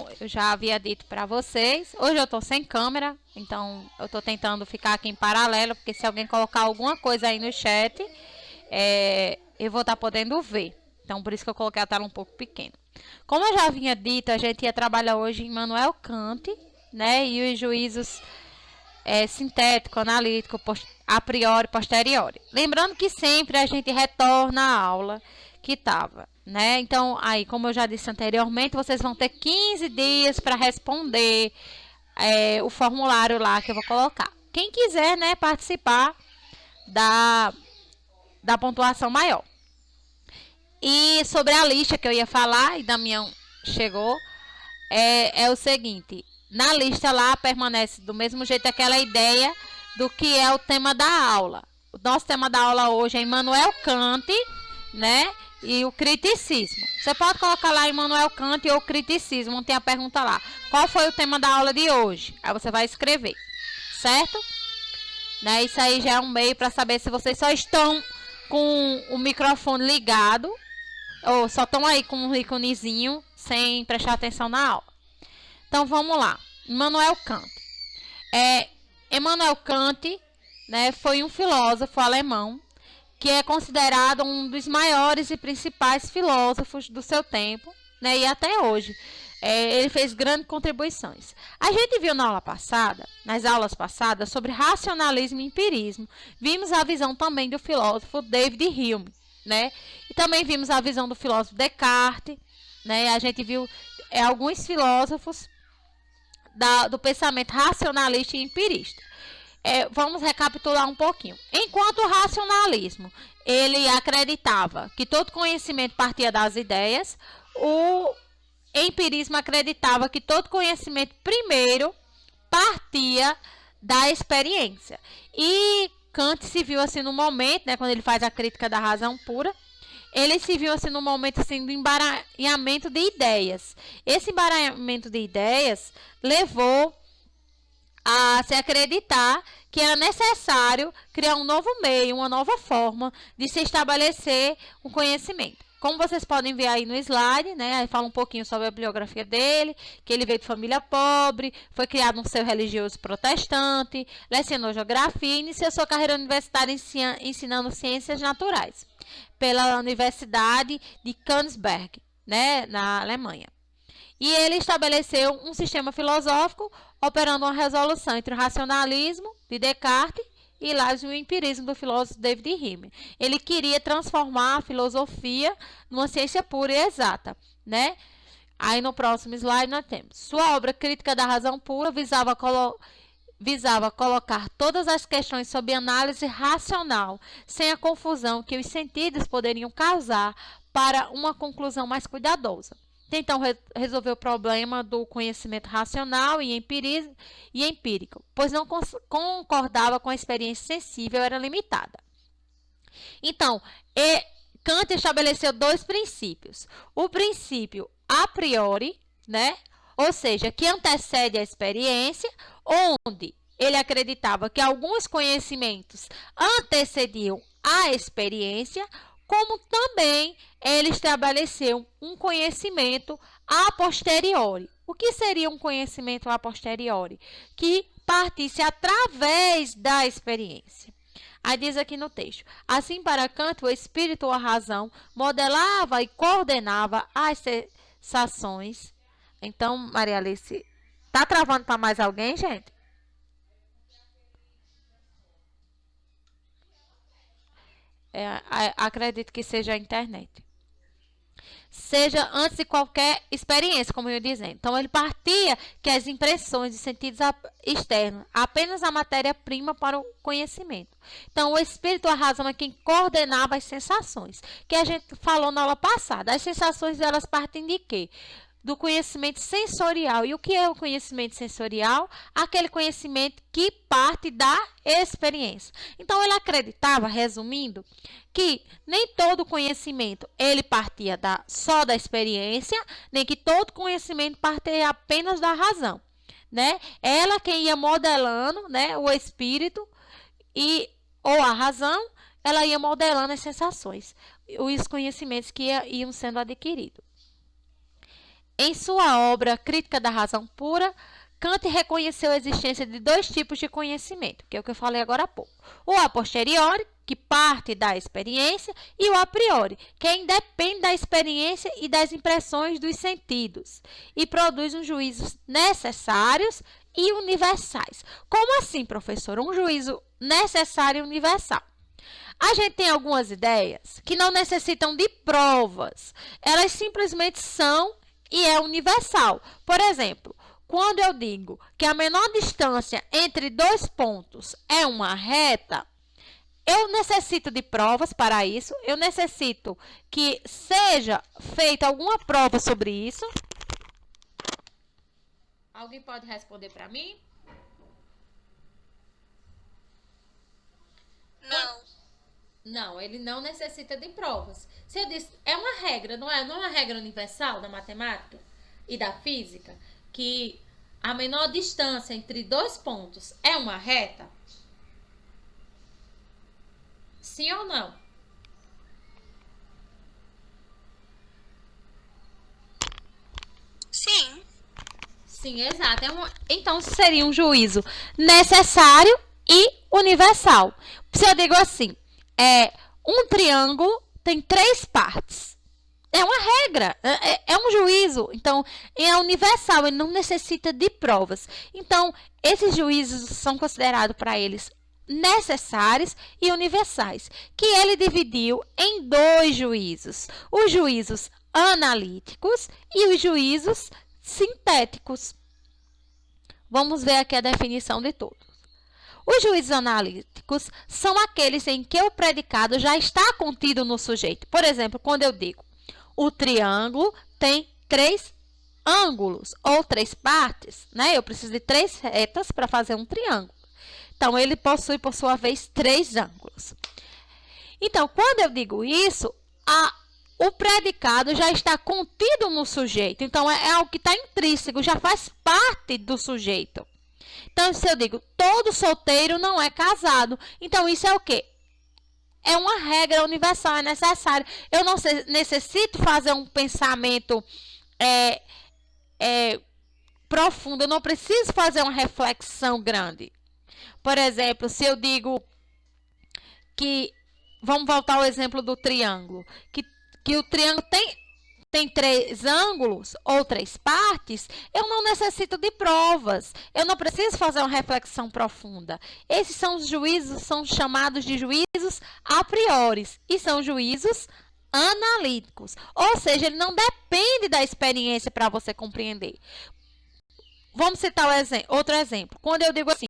como eu já havia dito para vocês, hoje eu tô sem câmera, então eu tô tentando ficar aqui em paralelo, porque se alguém colocar alguma coisa aí no chat, eu vou estar podendo ver. Então, por isso que eu coloquei a tela um pouco pequena. Como eu já havia dito, a gente ia trabalhar hoje em Immanuel Kant, né? E os juízos sintético, analítico, a priori, posteriori. Lembrando que sempre a gente retorna à aula que estava, né? Então, aí, como eu já disse anteriormente, vocês vão ter 15 dias para responder o formulário lá que eu vou colocar. Quem quiser, né, participar da pontuação maior. E sobre a lista que eu ia falar, e Damião chegou, é o seguinte: na lista lá permanece do mesmo jeito aquela ideia do que é o tema da aula. O nosso tema da aula hoje é Immanuel Kant, né? E o criticismo. Você pode colocar lá Immanuel Kant ou criticismo, tem a pergunta lá. Qual foi o tema da aula de hoje? Aí você vai escrever, certo? Né? Isso aí já é um meio para saber se vocês só estão com o microfone ligado ou só estão aí com um íconezinho sem prestar atenção na aula. Então vamos lá. Immanuel Kant. Immanuel Kant, né, foi um filósofo alemão que é considerado um dos maiores e principais filósofos do seu tempo, né, e até hoje. Ele fez grandes contribuições. A gente viu na aula passada, nas aulas passadas, sobre racionalismo e empirismo. Vimos a visão também do filósofo David Hume, né? E também vimos a visão do filósofo Descartes, né? A gente viu alguns filósofos do pensamento racionalista e empirista. Vamos recapitular um pouquinho. Enquanto o racionalismo, ele acreditava que todo conhecimento partia das ideias, o empirismo acreditava que todo conhecimento primeiro partia da experiência. E Kant se viu assim no momento, né, quando ele faz a crítica da razão pura, ele se viu assim no momento assim, do embaralhamento de ideias. Esse embaralhamento de ideias levou a se acreditar que era necessário criar um novo meio, uma nova forma de se estabelecer o conhecimento. Como vocês podem ver aí no slide, né, aí fala um pouquinho sobre a biografia dele, que ele veio de família pobre, foi criado num seio religioso protestante, lecionou geografia e iniciou sua carreira universitária ensinando ciências naturais pela Universidade de Königsberg, né, na Alemanha. E ele estabeleceu um sistema filosófico operando uma resolução entre o racionalismo de Descartes e lá o empirismo do filósofo David Hume. Ele queria transformar a filosofia numa ciência pura e exata, né? Aí no próximo slide nós temos. Sua obra Crítica da Razão Pura visava colocar todas as questões sob análise racional, sem a confusão que os sentidos poderiam causar, para uma conclusão mais cuidadosa. Então, resolver o problema do conhecimento racional e empírico, pois não concordava com a experiência sensível, era limitada. Então, Kant estabeleceu dois princípios. O princípio a priori, né? Ou seja, que antecede a experiência, onde ele acreditava que alguns conhecimentos antecediam a experiência, como também ele estabeleceu um conhecimento a posteriori. O que seria um conhecimento a posteriori? Que partisse através da experiência. Aí diz aqui no texto: assim, para Kant, o espírito ou a razão modelava e coordenava as sensações. Então, Maria Alice, tá travando para mais alguém, gente? Acredito que seja a internet. Seja antes de qualquer experiência, como eu ia dizendo. Então, ele partia que as impressões de sentidos externos, apenas a matéria-prima para o conhecimento. Então, o espírito, a razão é quem coordenava as sensações, que a gente falou na aula passada. As sensações, elas partem de quê? Do conhecimento sensorial. E o que é o conhecimento sensorial? Aquele conhecimento que parte da experiência. Então, ele acreditava, resumindo, que nem todo conhecimento ele partia só da experiência, nem que todo conhecimento partia apenas da razão, né? Ela quem ia modelando, né, o espírito ou a razão, ela ia modelando as sensações, os conhecimentos que iam sendo adquiridos. Em sua obra Crítica da Razão Pura, Kant reconheceu a existência de dois tipos de conhecimento, que é o que eu falei agora há pouco. O a posteriori, que parte da experiência, e o a priori, que independe da experiência e das impressões dos sentidos, e produz um juízo necessários e universais. Como assim, professor? Um juízo necessário e universal. A gente tem algumas ideias que não necessitam de provas. Elas simplesmente são e é universal. Por exemplo, quando eu digo que a menor distância entre dois pontos é uma reta, eu necessito de provas para isso. Eu necessito que seja feita alguma prova sobre isso. Alguém pode responder para mim? Não. Não, ele não necessita de provas. Se eu disse, é uma regra, não é uma regra universal da matemática e da física, que a menor distância entre dois pontos é uma reta? Sim ou não? Sim. Sim, exato. Então, seria um juízo necessário e universal. Se eu digo assim, um triângulo tem três partes. É uma regra, é um juízo. Então, é universal, ele não necessita de provas. Então, esses juízos são considerados para eles necessários e universais, que ele dividiu em dois juízos: os juízos analíticos e os juízos sintéticos. Vamos ver aqui a definição de todos. Os juízos analíticos são aqueles em que o predicado já está contido no sujeito. Por exemplo, quando eu digo o triângulo tem três ângulos ou três partes, né? Eu preciso de três retas para fazer um triângulo. Então, ele possui, por sua vez, três ângulos. Então, quando eu digo isso, o predicado já está contido no sujeito. Então, é algo que está intrínseco, já faz parte do sujeito. Então, se eu digo, todo solteiro não é casado. Então, isso é o quê? É uma regra universal, é necessário. Eu não necessito fazer um pensamento profundo, eu não preciso fazer uma reflexão grande. Por exemplo, se eu digo que, vamos voltar ao exemplo do triângulo, que o triângulo tem três ângulos ou três partes, eu não necessito de provas. Eu não preciso fazer uma reflexão profunda. Esses são os juízos, são chamados de juízos a priori e são juízos analíticos. Ou seja, ele não depende da experiência para você compreender. Vamos citar outro exemplo. Quando eu digo assim,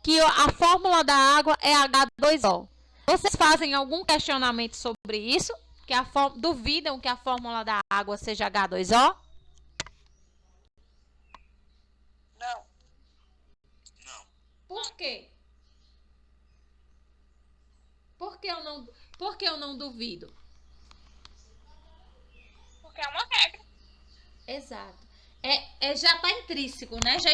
que a fórmula da água é H2O. Vocês fazem algum questionamento sobre isso? Duvidam que a fórmula da água seja H2O? Não. Por quê? Por que eu não duvido? Porque é uma regra. Exato. Já está intrínseco, né? Já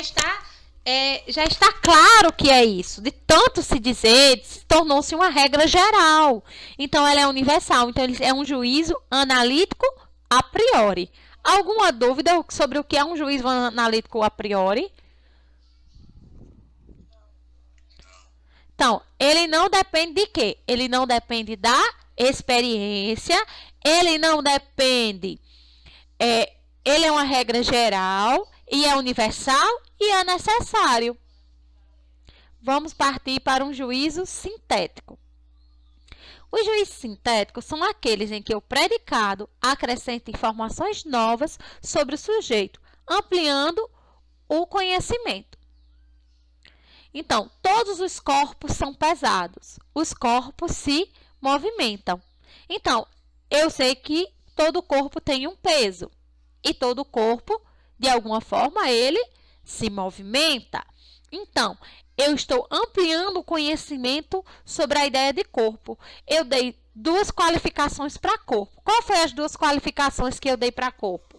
está claro que é isso. De tanto se dizer, tornou-se uma regra geral. Então, ela é universal. Então, ele é um juízo analítico a priori. Alguma dúvida sobre o que é um juízo analítico a priori? Então, ele não depende de quê? Ele não depende da experiência, ele não depende... ele é uma regra geral e é universal e é necessário. Vamos partir para um juízo sintético. Os juízos sintéticos são aqueles em que o predicado acrescenta informações novas sobre o sujeito, ampliando o conhecimento. Então, todos os corpos são pesados. Os corpos se movimentam. Então, eu sei que todo corpo tem um peso. E todo corpo, de alguma forma, ele se movimenta. Então, eu estou ampliando o conhecimento sobre a ideia de corpo. Eu dei duas qualificações para corpo. Qual foi as duas qualificações que eu dei para corpo?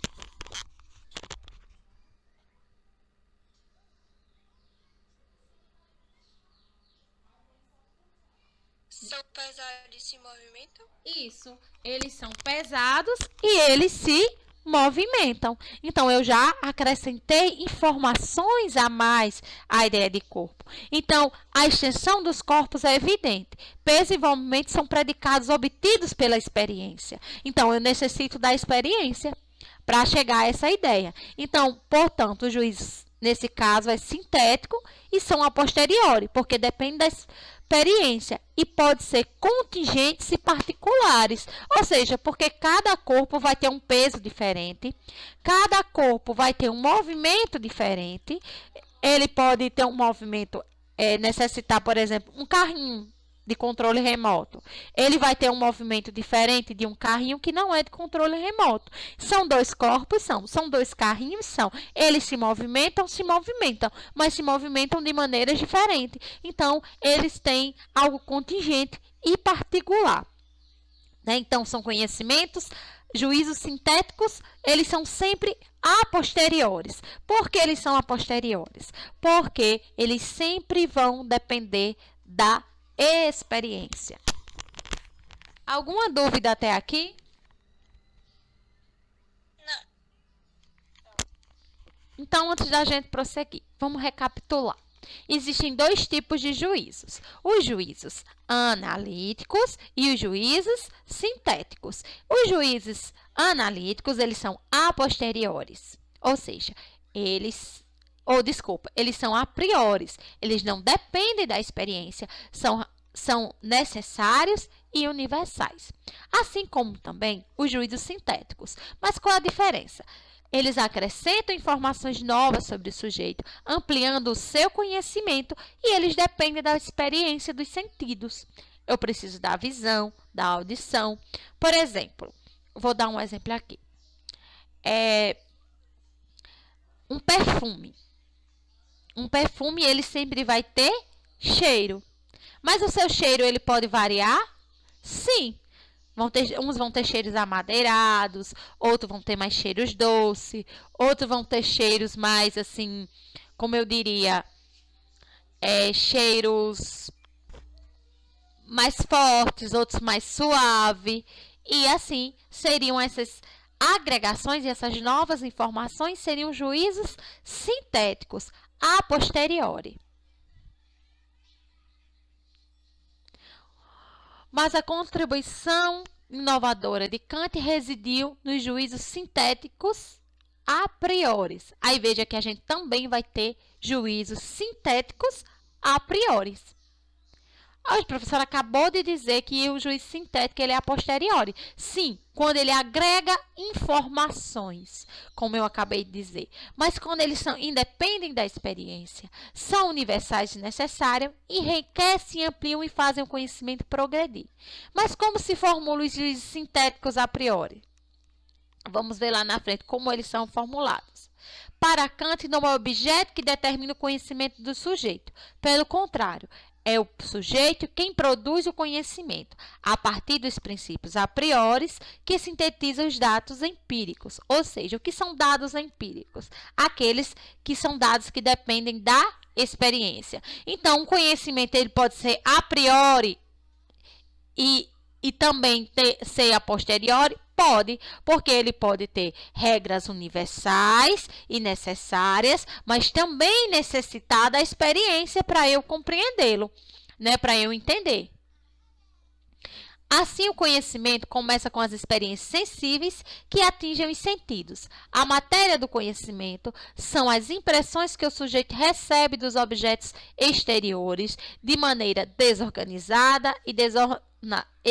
São pesados e se movimentam? Isso. Eles são pesados e eles se movimentam. Então, eu já acrescentei informações a mais à ideia de corpo. Então, a extensão dos corpos é evidente. Peso e movimento são predicados obtidos pela experiência. Então, eu necessito da experiência para chegar a essa ideia. Então, portanto, o juízo, nesse caso, é sintético e são a posteriori, porque depende da experiência e pode ser contingentes e particulares, ou seja, porque cada corpo vai ter um peso diferente, cada corpo vai ter um movimento diferente, ele pode ter um movimento, necessitar, por exemplo, um carrinho de controle remoto. Ele vai ter um movimento diferente de um carrinho que não é de controle remoto. São dois corpos, são dois carrinhos, eles se movimentam, mas se movimentam de maneiras diferentes. Então, eles têm algo contingente e particular. Né? Então, são conhecimentos, juízos sintéticos, eles são sempre a posteriores. Por que eles são a posteriores? Porque eles sempre vão depender da experiência. Alguma dúvida até aqui? Não. Então, antes da gente prosseguir, vamos recapitular. Existem dois tipos de juízos: os juízos analíticos e os juízos sintéticos. Os juízos analíticos, eles são a posteriores, ou seja, eles são a priori, eles não dependem da experiência, são necessários e universais. Assim como também os juízos sintéticos. Mas qual a diferença? Eles acrescentam informações novas sobre o sujeito, ampliando o seu conhecimento, e eles dependem da experiência dos sentidos. Eu preciso da visão, da audição. Por exemplo, vou dar um exemplo aqui. Um perfume. Um perfume, ele sempre vai ter cheiro. Mas o seu cheiro, ele pode variar? Sim. Uns vão ter cheiros amadeirados, outros vão ter mais cheiros doces, outros vão ter cheiros mais, assim, como eu diria, cheiros mais fortes, outros mais suaves. E assim, seriam essas agregações e essas novas informações seriam juízos sintéticos, a posteriori. Mas a contribuição inovadora de Kant residiu nos juízos sintéticos a priori. Aí veja que a gente também vai ter juízos sintéticos a priori. A professora acabou de dizer que o juízo sintético ele é a posteriori. Sim, quando ele agrega informações, como eu acabei de dizer. Mas quando eles independem da experiência, são universais e necessários, enriquecem, ampliam e fazem o conhecimento progredir. Mas como se formulam os juízos sintéticos a priori? Vamos ver lá na frente como eles são formulados. Para Kant, não é o objeto que determina o conhecimento do sujeito. Pelo contrário, é o sujeito quem produz o conhecimento, a partir dos princípios a priori que sintetizam os dados empíricos. Ou seja, o que são dados empíricos? Aqueles que são dados que dependem da experiência. Então, o conhecimento ele pode ser a priori e também ser a posteriori? Pode, porque ele pode ter regras universais e necessárias, mas também necessitar da experiência para eu compreendê-lo, né? Para eu entender. Assim, o conhecimento começa com as experiências sensíveis que atingem os sentidos. A matéria do conhecimento são as impressões que o sujeito recebe dos objetos exteriores de maneira desorganizada e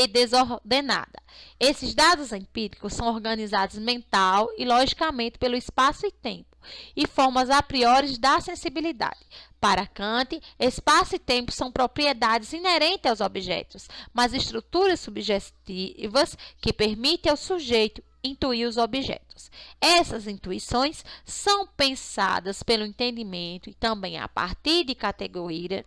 desordenada. Esses dados empíricos são organizados mental e logicamente pelo espaço e tempo, e formas a priori da sensibilidade. Para Kant, espaço e tempo são propriedades inerentes aos objetos, mas estruturas subjetivas que permitem ao sujeito intuir os objetos. Essas intuições são pensadas pelo entendimento e também a partir de categorias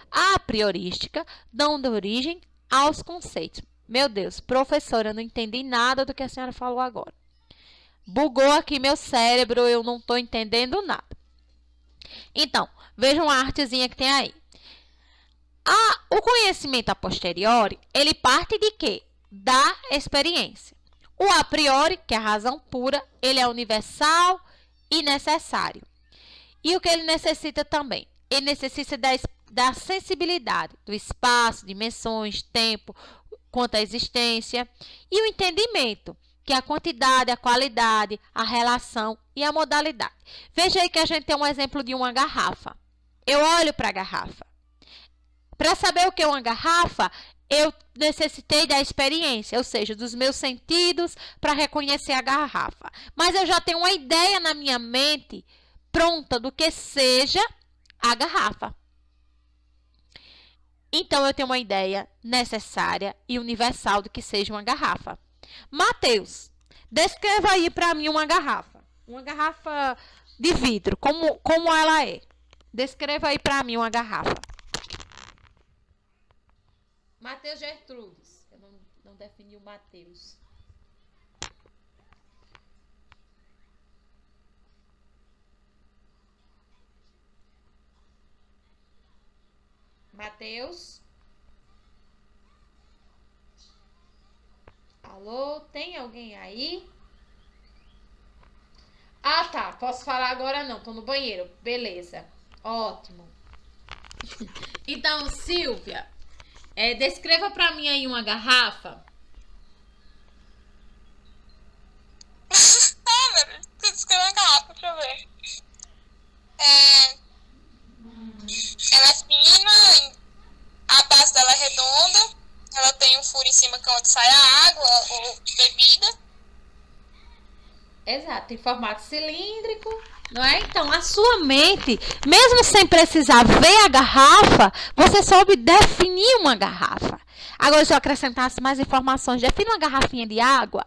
a priorística, dando origem aos conceitos. Meu Deus, professora, eu não entendi nada do que a senhora falou agora. Bugou aqui meu cérebro, eu não estou entendendo nada. Então, vejam a artezinha que tem aí. O conhecimento a posteriori, ele parte de quê? Da experiência. O a priori, que é a razão pura, ele é universal e necessário. E o que ele necessita também? Ele necessita da sensibilidade, do espaço, dimensões, tempo, quanto à existência. E o entendimento, que é a quantidade, a qualidade, a relação e a modalidade. Veja aí que a gente tem um exemplo de uma garrafa. Eu olho para a garrafa. Para saber o que é uma garrafa, eu necessitei da experiência, ou seja, dos meus sentidos para reconhecer a garrafa. Mas eu já tenho uma ideia na minha mente pronta do que seja a garrafa. Então, eu tenho uma ideia necessária e universal do que seja uma garrafa. Mateus, descreva aí para mim uma garrafa. Uma garrafa de vidro, como ela é. Descreva aí para mim uma garrafa. Mateus Gertrudes. Eu não defini o Mateus. Mateus? Alô? Tem alguém aí? Ah, tá. Posso falar agora não. Tô no banheiro. Beleza. Ótimo. Então, Silvia, descreva pra mim aí uma garrafa. Meu Deus, descreva uma garrafa pra eu ver. Ela é fina, a base dela é redonda, ela tem um furo em cima que é onde sai a água ou bebida. Exato, em formato cilíndrico, não é? Então, a sua mente, mesmo sem precisar ver a garrafa, você soube definir uma garrafa. Agora, se eu acrescentasse mais informações, define uma garrafinha de água,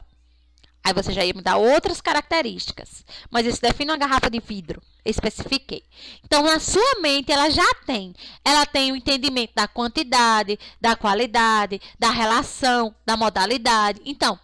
aí você já ia me dar outras características. Mas isso define uma garrafa de vidro. Especifiquei. Então, na sua mente, ela tem o entendimento da quantidade, da qualidade, da relação, da modalidade. Então,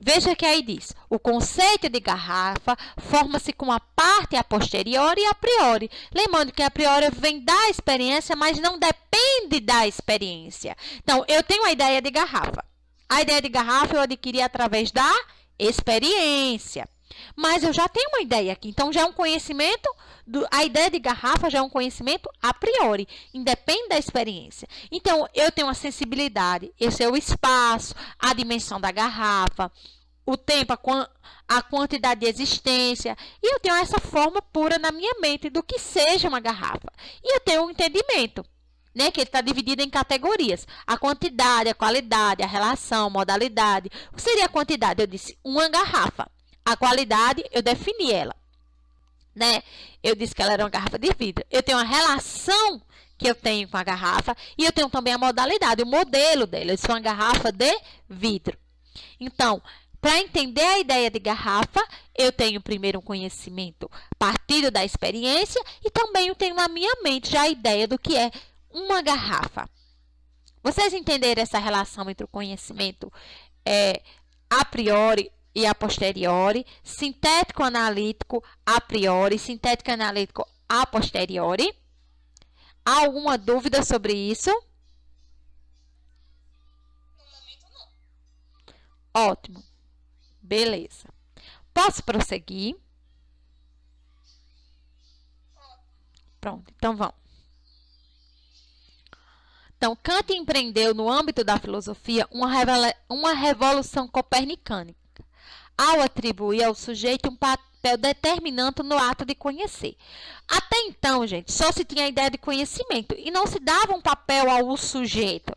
veja que aí diz, o conceito de garrafa forma-se com a parte a posteriori e a priori. Lembrando que a priori vem da experiência, mas não depende da experiência. Então, eu tenho a ideia de garrafa. A ideia de garrafa eu adquiri através da experiência. Mas eu já tenho uma ideia aqui, então já é um conhecimento, a ideia de garrafa já é um conhecimento a priori, independe da experiência. Então, eu tenho a sensibilidade, esse é o espaço, a dimensão da garrafa, o tempo, a quantidade de existência, e eu tenho essa forma pura na minha mente do que seja uma garrafa. E eu tenho um entendimento, né, que ele está dividido em categorias. A quantidade, a qualidade, a relação, a modalidade. O que seria a quantidade? Eu disse uma garrafa. A qualidade, eu defini ela, né? Eu disse que ela era uma garrafa de vidro. Eu tenho a relação que eu tenho com a garrafa e eu tenho também a modalidade, o modelo dela. Isso é uma garrafa de vidro. Então, para entender a ideia de garrafa, eu tenho primeiro um conhecimento partido da experiência e também eu tenho na minha mente já a ideia do que é uma garrafa. Vocês entenderam essa relação entre o conhecimento a priori e a posteriori, sintético-analítico a priori, sintético-analítico a posteriori? Há alguma dúvida sobre isso? No momento, não. Ótimo. Beleza. Posso prosseguir? Pronto, então vamos. Então, Kant empreendeu no âmbito da filosofia uma revolução copernicana, ao atribuir ao sujeito um papel determinante no ato de conhecer. Até então, gente, só se tinha a ideia de conhecimento e não se dava um papel ao sujeito.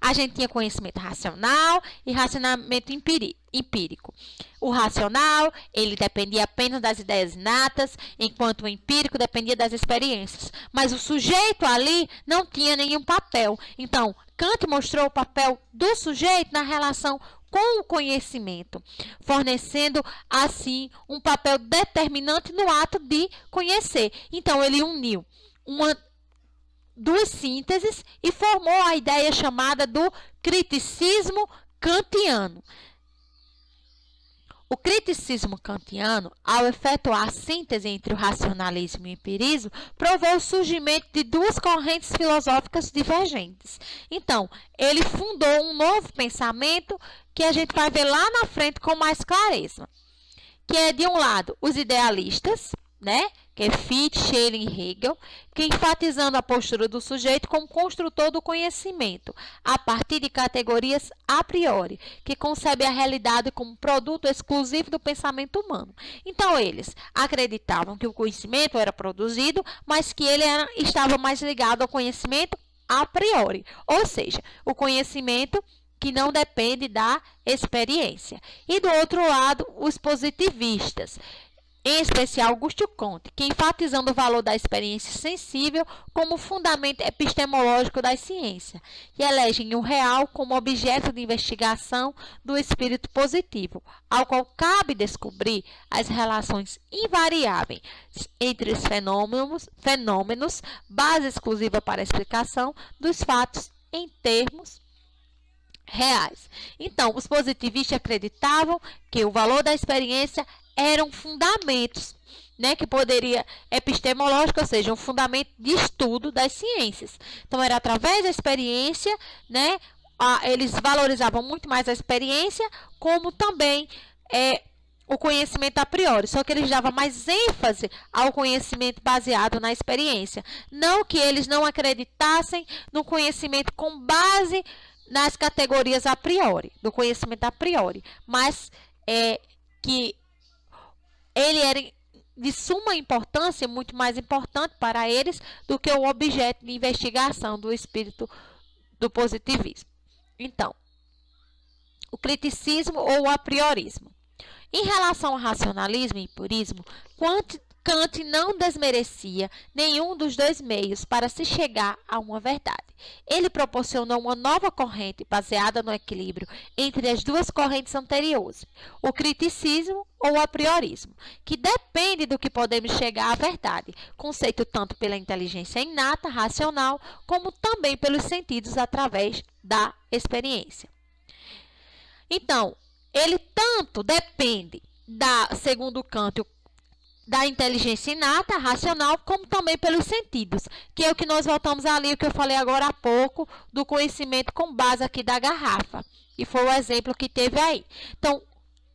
A gente tinha conhecimento racional e racionamento empírico. O racional, ele dependia apenas das ideias inatas, enquanto o empírico dependia das experiências. Mas o sujeito ali não tinha nenhum papel. Então, Kant mostrou o papel do sujeito na relação com o conhecimento, fornecendo, assim, um papel determinante no ato de conhecer. Então, ele uniu duas sínteses e formou a ideia chamada do criticismo kantiano. O criticismo kantiano, ao efetuar a síntese entre o racionalismo e o empirismo, provou o surgimento de duas correntes filosóficas divergentes. Então, ele fundou um novo pensamento que a gente vai ver lá na frente com mais clareza, que é, de um lado, os idealistas, né? Que é Fichte, Schelling e Hegel, que enfatizando a postura do sujeito como construtor do conhecimento, a partir de categorias a priori, que concebe a realidade como produto exclusivo do pensamento humano. Então, eles acreditavam que o conhecimento era produzido, mas que ele estava mais ligado ao conhecimento a priori, ou seja, o conhecimento que não depende da experiência. E do outro lado, os positivistas, em especial Auguste Comte, que enfatizando o valor da experiência sensível como fundamento epistemológico da ciência, e elegem o real como objeto de investigação do espírito positivo, ao qual cabe descobrir as relações invariáveis entre os fenômenos, base exclusiva para a explicação dos fatos em termos reais. Então, os positivistas acreditavam que o valor da experiência eram fundamentos, né, que poderia epistemológico, ou seja, um fundamento de estudo das ciências. Então, era através da experiência, né, eles valorizavam muito mais a experiência, como também o conhecimento a priori, só que eles davam mais ênfase ao conhecimento baseado na experiência. Não que eles não acreditassem no conhecimento com base nas categorias a priori, do conhecimento a priori, mas que ele era de suma importância, muito mais importante para eles do que o objeto de investigação do espírito do positivismo. Então, o criticismo ou o apriorismo. Em relação ao racionalismo e empirismo, Kant não desmerecia nenhum dos dois meios para se chegar a uma verdade. Ele proporcionou uma nova corrente baseada no equilíbrio entre as duas correntes anteriores, o criticismo ou o apriorismo, que depende do que podemos chegar à verdade, conceito tanto pela inteligência inata, racional, como também pelos sentidos através da experiência. Então, ele tanto depende segundo Kant, da inteligência inata, racional, como também pelos sentidos, que é o que nós voltamos ali, o que eu falei agora há pouco, do conhecimento com base aqui da garrafa. E foi o exemplo que teve aí. Então,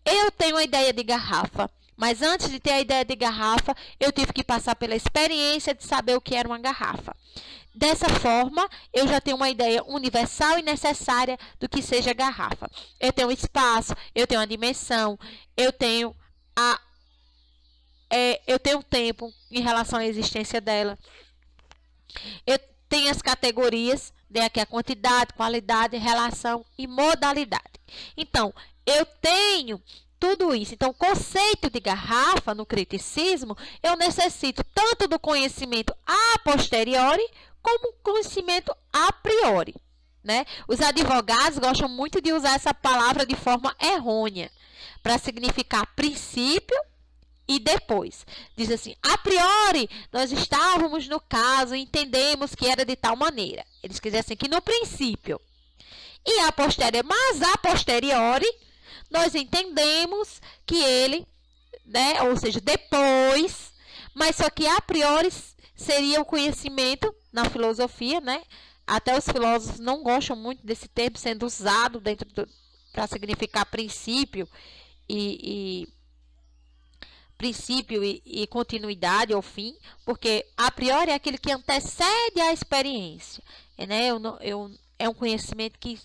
eu tenho a ideia de garrafa, mas antes de ter a ideia de garrafa, eu tive que passar pela experiência de saber o que era uma garrafa. Dessa forma, eu já tenho uma ideia universal e necessária do que seja garrafa. Eu tenho espaço, eu tenho a dimensão, eu tenho tempo em relação à existência dela. Eu tenho as categorias, aqui a quantidade, qualidade, relação e modalidade. Então, eu tenho tudo isso. Então, o conceito de garrafa no criticismo, eu necessito tanto do conhecimento a posteriori, como conhecimento a priori, né? Os advogados gostam muito de usar essa palavra de forma errônea, para significar princípio e depois. Diz assim, a priori, nós estávamos no caso e entendemos que era de tal maneira. Eles quisem assim, que no princípio. E a posteriori, mas a posteriori, nós entendemos que ele, né, ou seja, depois, mas só que a priori seria o conhecimento na filosofia, né? Até os filósofos não gostam muito desse termo sendo usado para significar princípio e continuidade ou fim, porque a priori é aquele que antecede a experiência, né? É um conhecimento que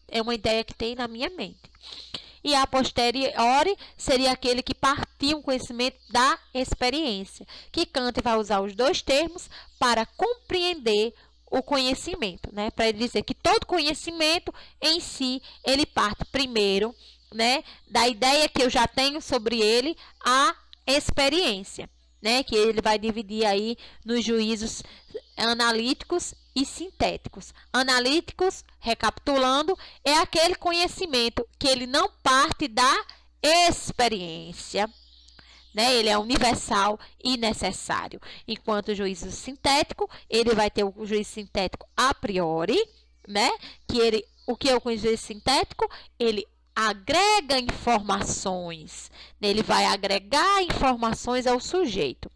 é uma ideia que tem na minha mente. E a posteriori seria aquele que partia um conhecimento da experiência, que Kant vai usar os dois termos para compreender o conhecimento, né? Para ele dizer que todo conhecimento em si, ele parte primeiro, né, da ideia que eu já tenho sobre ele, a experiência, né, que ele vai dividir aí nos juízos analíticos e sintéticos. Analíticos, recapitulando, é aquele conhecimento que ele não parte da experiência, né? Ele é universal e necessário. Enquanto o juízo sintético, ele vai ter o juízo sintético a priori, né? O que é o juízo sintético? Ele agrega informações. Ele vai agregar informações ao sujeito.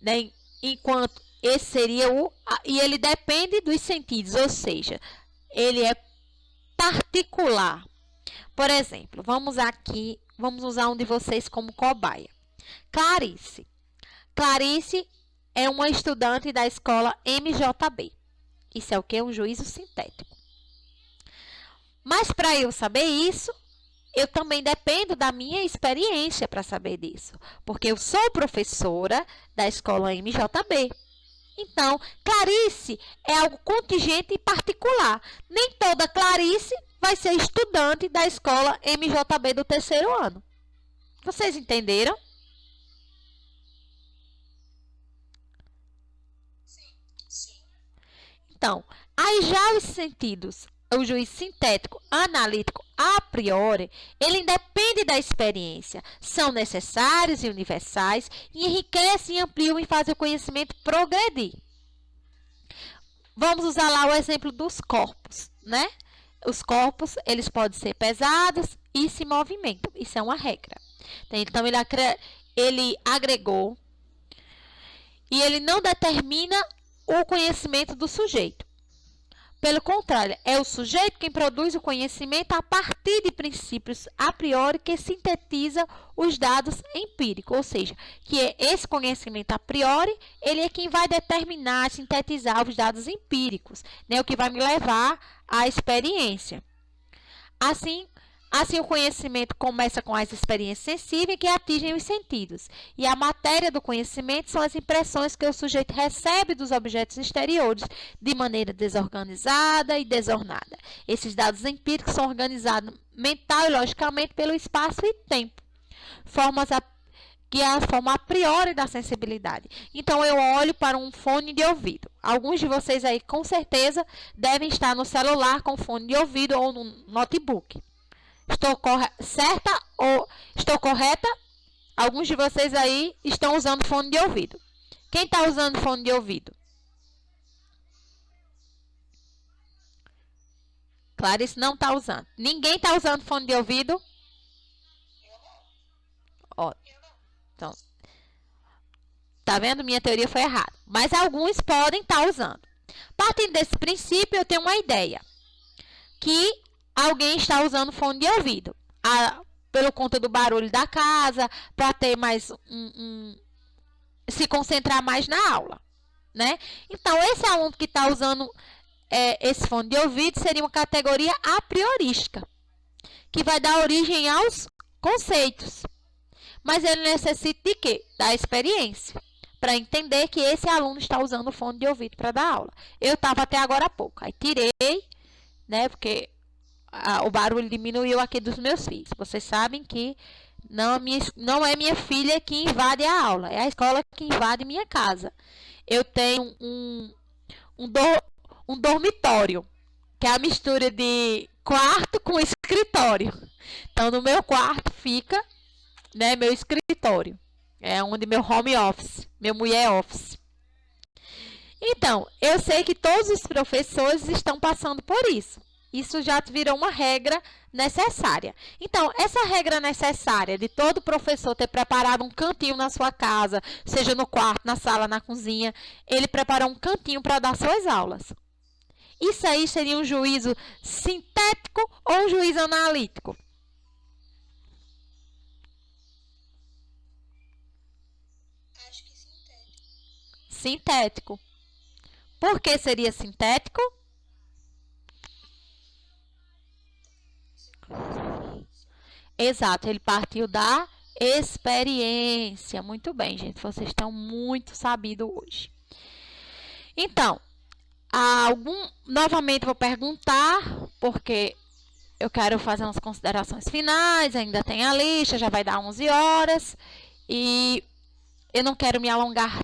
Né? Enquanto esse seria o... E ele depende dos sentidos, ou seja, ele é particular. Por exemplo, vamos usar um de vocês como cobaia. Clarice. Clarice é uma estudante da escola MJB. Isso é o quê? Um juízo sintético. Mas para eu saber isso, eu também dependo da minha experiência para saber disso. Porque eu sou professora da escola MJB. Então, Clarice é algo contingente e particular. Nem toda Clarice vai ser estudante da escola MJB do 3º ano. Vocês entenderam? Sim. Então, aí já os sentidos, o juízo sintético, analítico, a priori, ele independe da experiência. São necessários e universais e enriquecem e ampliam e fazem o conhecimento progredir. Vamos usar lá o exemplo dos corpos, né? Os corpos, eles podem ser pesados e se movimentam. Isso é uma regra. Então, ele agregou e ele não determina o conhecimento do sujeito. Pelo contrário, é o sujeito quem produz o conhecimento a partir de princípios a priori que sintetiza os dados empíricos, ou seja, que é esse conhecimento a priori, ele é quem vai determinar, sintetizar os dados empíricos, né, o que vai me levar à experiência. Assim, o conhecimento começa com as experiências sensíveis que atingem os sentidos. E a matéria do conhecimento são as impressões que o sujeito recebe dos objetos exteriores de maneira desorganizada e desornada. Esses dados empíricos são organizados mental e logicamente pelo espaço e tempo. Que é a forma a priori da sensibilidade. Então, eu olho para um fone de ouvido. Alguns de vocês aí, com certeza, devem estar no celular com fone de ouvido ou no notebook. Estou correta? Alguns de vocês aí estão usando fone de ouvido. Quem está usando fone de ouvido? Clarice não está usando. Ninguém está usando fone de ouvido? Ó, então, tá vendo? Minha teoria foi errada. Mas alguns podem estar usando. Partindo desse princípio, eu tenho uma ideia. Que alguém está usando fone de ouvido. Pelo conta do barulho da casa, para ter mais se concentrar mais na aula, né? Então, esse aluno que está usando esse fone de ouvido seria uma categoria a priorística, que vai dar origem aos conceitos. Mas ele necessita de quê? Da experiência, para entender que esse aluno está usando o fone de ouvido para dar aula. Eu estava até agora há pouco, aí tirei, né? Porque o barulho diminuiu aqui dos meus filhos. Vocês sabem que não é minha filha que invade a aula, é a escola que invade minha casa. Eu tenho um dormitório, que é a mistura de quarto com escritório. Então, no meu quarto fica, né, meu escritório. É onde meu home office, meu mulher office. Então, eu sei que todos os professores estão passando por isso. Isso já virou uma regra necessária. Então, essa regra necessária de todo professor ter preparado um cantinho na sua casa, seja no quarto, na sala, na cozinha, ele preparou um cantinho para dar suas aulas. Isso aí seria um juízo sintético ou um juízo analítico? Acho que sintético. Sintético. Por que seria sintético? Exato, ele partiu da experiência. Muito bem, gente. Vocês estão muito sabidos hoje. Então, novamente vou perguntar, porque eu quero fazer umas considerações finais. Ainda tem a lista, já vai dar 11 horas. E eu não quero me alongar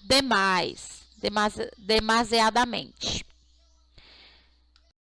demasiadamente.